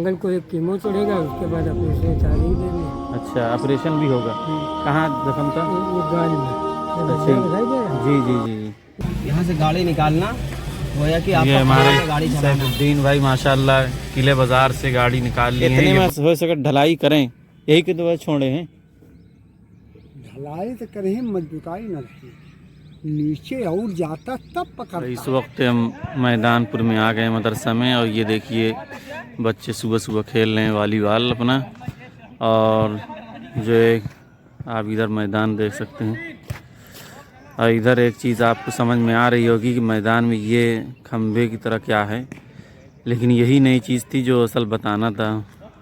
मंगल को एक कीमो चढ़ेगा, उसके बाद ऑपरेशन तारीख देंगे। अच्छा, ऑपरेशन भी होगा। कहाँ जख्म था? ये गाल में अच्छा, दिखाई दे रहा है। जी जी जी। यहाँ से गाड़ी निकालना होया कि आप ये हमारे गाड़ी चलाना। सैफुद्दीन भाई माशाल्लाह किले बाजार से गाड़ी निकाल ली है। इतने में हो सके ढलाई करें, यही के दो छोड़े हैं। ढलाई तो करें, मजबूताई न रही, नीचे और जाता तब पकड़ता। इस वक्त हम मैदानपुर में आ गए मदरसा में, और ये देखिए बच्चे सुबह सुबह खेल रहे हैं वॉलीबॉल अपना। और जो एक आप इधर मैदान देख सकते हैं, और इधर एक चीज़ आपको समझ में आ रही होगी कि मैदान में ये खंभे की तरह क्या है, लेकिन यही नई चीज़ थी जो असल बताना था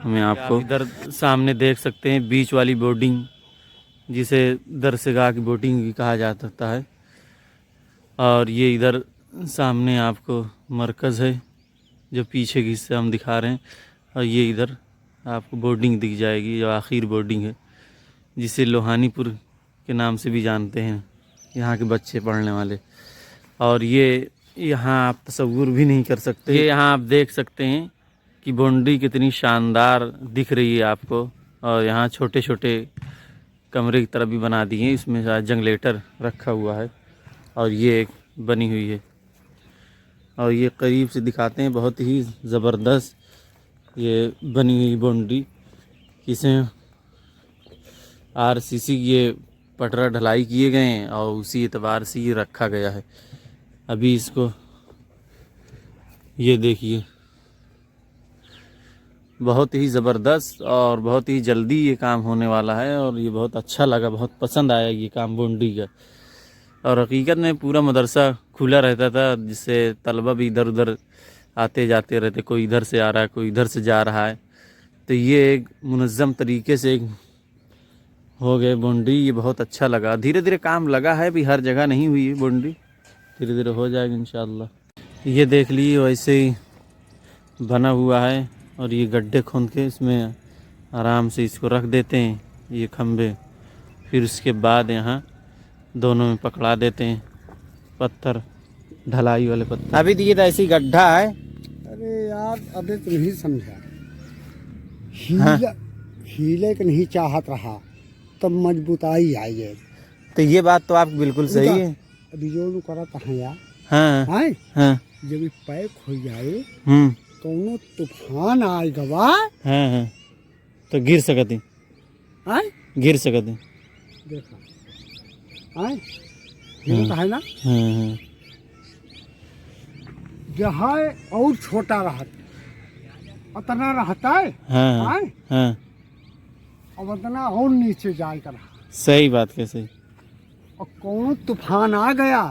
हमें आपको। इधर सामने देख सकते हैं बीच वाली बोर्डिंग, जिसे दरसगाह की बोटिंग भी कहा जा सकता है। और ये इधर सामने आपको मरकज़ है जो पीछे की हिस्से हम दिखा रहे हैं, और ये इधर आपको बोर्डिंग दिख जाएगी जो आखिर बोर्डिंग है, जिसे लोहानीपुर के नाम से भी जानते हैं यहाँ के बच्चे पढ़ने वाले। और ये यहाँ आप तसव्वुर भी नहीं कर सकते। ये यहाँ आप देख सकते हैं कि बाउंड्री कितनी शानदार दिख रही है आपको, और यहाँ छोटे छोटे कमरे की तरह भी बना दिए हैं, इसमें शायद जनरेटर रखा हुआ है, और ये एक बनी हुई है। और ये करीब से दिखाते हैं, बहुत ही ज़बरदस्त ये बनी हुई बाउंड्री, इसमें आरसीसी ये पटरा ढलाई किए गए हैं, और उसी एतबार से ये रखा गया है। अभी इसको ये देखिए, बहुत ही ज़बरदस्त और बहुत ही जल्दी ये काम होने वाला है, और ये बहुत अच्छा लगा, बहुत पसंद आया ये काम बाउंड्री का। और हकीकत में पूरा मदरसा खुला रहता था, जिससे तलबा भी इधर उधर आते जाते रहते, कोई इधर से आ रहा है, कोई इधर से जा रहा है। तो ये एक मुनज़्ज़म तरीके से एक हो गए बाउंड्री, ये बहुत अच्छा लगा। धीरे धीरे काम लगा है, भी हर जगह नहीं हुई है बाउंड्री, धीरे धीरे हो जाएगी इंशाअल्लाह। ये देख लीजिए वैसे ही बना हुआ है, और ये गड्ढे खोद के इसमें आराम से इसको रख देते हैं ये खंभे, फिर उसके बाद यहाँ दोनों में पकड़ा देते हैं पत्थर, ढलाई वाले पत्थर। अभी दिए तो ऐसी गड्ढा है। अरे यार, अबे तो नहीं समझा, हीले के नहीं चाहत रहा तब मजबूताई आई है। तो ये बात तो आपकी बिल्कुल सही है। अभी जो करता है यार, हाँ हाँ, जब पैक हो जाए तो तूफान आए गवा, हाँ हाँ, तो गिर सकती, गिर सकती। देखा है ना, जहाँ और छोटा रहता उतना रहता है, हाँ हाँ, अब उतना और नीचे जाएगा रहा। सही बात है, सही। और कौन तूफान आ गया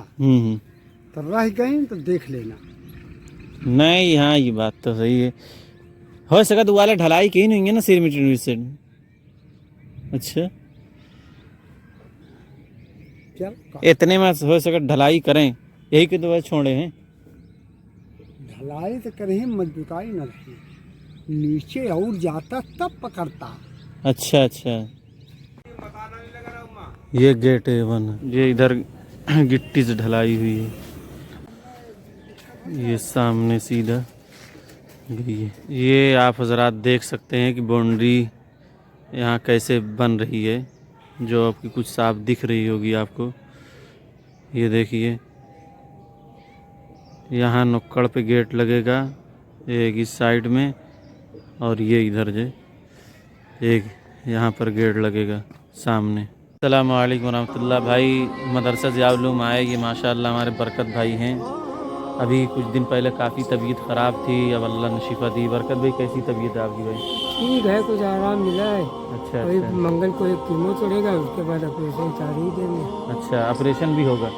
तो रह गई, तो देख लेना। नहीं, हाँ ये बात तो सही है। हो सका तो वाले ढलाई की नहीं है ना सिरमिट से। अच्छा, इतने में हो सके ढलाई करें, यही के दो छोड़े हैं। ढलाई तो करें, मजबूताई न रही, नीचे और जाता तब पकड़ता। अच्छा अच्छा, ये गेट है वन, ये इधर गिट्टी से ढलाई हुई है, ये सामने सीधा ये आप हजरात देख सकते हैं कि बाउंड्री यहाँ कैसे बन रही है, जो आपकी कुछ साफ दिख रही होगी आपको। ये देखिए, यहाँ नुक्कड़ पे गेट लगेगा, एक इस साइड में, और ये इधर जो एक यहाँ पर गेट लगेगा सामने। अस्सलामु अलैकुम वरहमतुल्लाह। भाई मदरसा ज़ियाउल-उलूम आए, ये माशाअल्लाह हमारे बरकत भाई हैं। अभी कुछ दिन पहले काफ़ी तबीयत ख़राब थी, अब अल्लाह ने शिफा दी। बरकत भाई कैसी तबीयत है आपकी भाई? ठीक है, कुछ आराम मिला है। अच्छा अभी अच्छा, मंगल को एक कीमो चढ़ेगा, उसके बाद ऑपरेशन तारीख देंगे। अच्छा, ऑपरेशन भी होगा।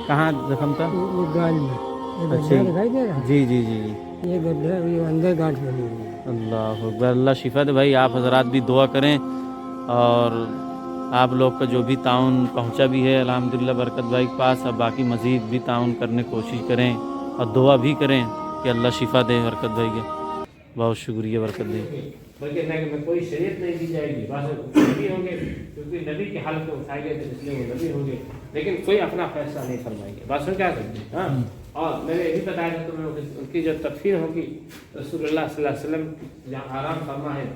कहाँ जख्म था? ये गाल में अच्छा, दिखाई दे रहा है। जी जी जी, ये गड्ढा, ये अंदर गांठ बनी हुई है। अल्लाह अकबर, अल्लाह शिफा दे भाई। आप हजरात भी दुआ करें, और आप लोग का जो भी ताउन पहुंचा भी है अल्हम्दुलिल्लाह बरकत भाई के पास, अब बाकी मज़ीद भी ताउन करने की कोशिश करें, और दुआ भी करें कि अल्लाह शिफा दे बरकत भाई के। बहुत शुक्रिया बरकत भाई। बल्कि में कोई शरीयत नहीं दी जाएगी, बस नबी होंगे, क्योंकि नबी के हाल को उठाए गए थे इसलिए वो नबी होंगे, लेकिन कोई अपना फैसला नहीं फरमाएंगे। बस हम क्या करते हैं, हाँ और मैंने यही बताया था तुम्हें उनकी जो तदफीन होगी रसूलुल्लाह सल्लल्लाहु अलैहि वसल्लम जहाँ आराम फरमा है,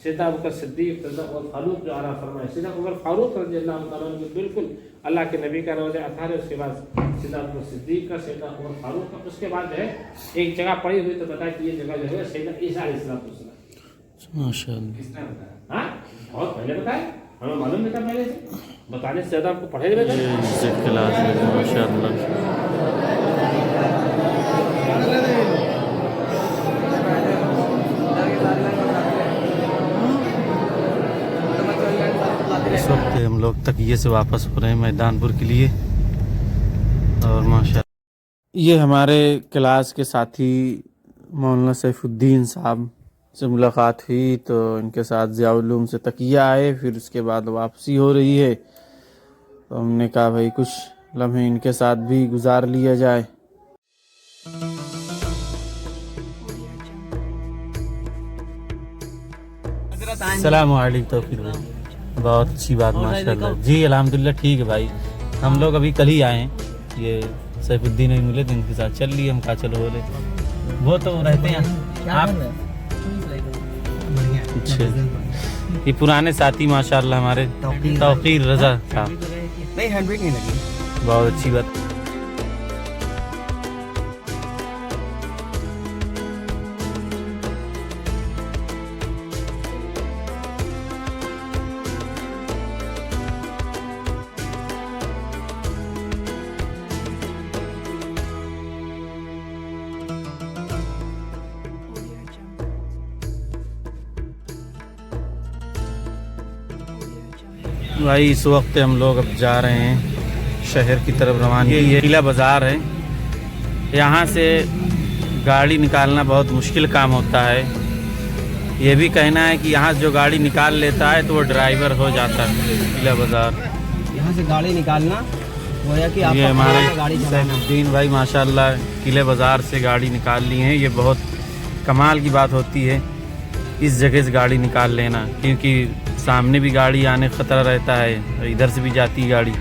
सैयदना अबू बकर सिद्दीक और फारूक जो आराम फरमा है, सैयदना उमर फारूक रज़ियल्लाहु ताला अन्हु बिल्कुल अल्लाह के नबी का रोज़ा अतार है, उसके बाद सैयदना अबू बकर सिद्दीक का, सैयदना उमर फारूक का, उसके बाद जो है एक जगह पड़ी हुई तो बताया कि ये जगह जो है सैयदना ईसा अलैहिस्सलाम। माशाअल्लाह। किसने बताया? हाँ बहुत पहले बताया, हमें मालूम नहीं था पहले से, बताने से ज़्यादा आपको पढ़े हुए थे। ये क्लास है माशाअल्लाह। इस वक्त हम लोग तकिए से वापस हो रहे हैं मैदानपुर के लिए। और माशाअल्लाह ये हमारे क्लास के साथी मौलाना सैफुद्दीन साहब से मुलाकात हुई, तो इनके साथ ज़िया-उल-उलूम से तकिया आए, फिर उसके बाद वापसी हो रही है, तो हमने कहा भाई कुछ लम्हे इनके साथ भी गुजार लिया जाए। अस्सलाम वालेकुम तौफीक भाई, बहुत अच्छी बात माशाल्लाह। जी अल्हम्दुलिल्लाह ठीक है भाई, हम लोग अभी कल ही आए हैं, ये सैफुद्दीन ही मिले थे, इनके साथ चल लिए, हम कहा चलो हो रहे, वो तो रहते हैं आप। अच्छा ये पुराने साथी माशाल्लाह हमारे तौकीर रज़ा साहब, नहीं हैंडब्रेक नहीं लगी। बहुत अच्छी बात। भाई इस वक्त हम लोग अब जा रहे हैं शहर की तरफ रवाना। ये किला बाज़ार है, यहाँ से गाड़ी निकालना बहुत मुश्किल काम होता है। ये भी कहना है कि यहाँ से जो गाड़ी निकाल लेता है तो वो ड्राइवर हो जाता है। किला बाज़ार यहाँ से गाड़ी निकालना वो है कि ये हमारे गाड़ी चलाना। सैफुद्दीन भाई माशाल्लाह किले बाज़ार से गाड़ी निकाल ली है। ये बहुत कमाल की बात होती है इस जगह से गाड़ी निकाल लेना, क्योंकि सामने भी गाड़ी आने ख़तरा रहता है, इधर से भी जाती गाड़ी।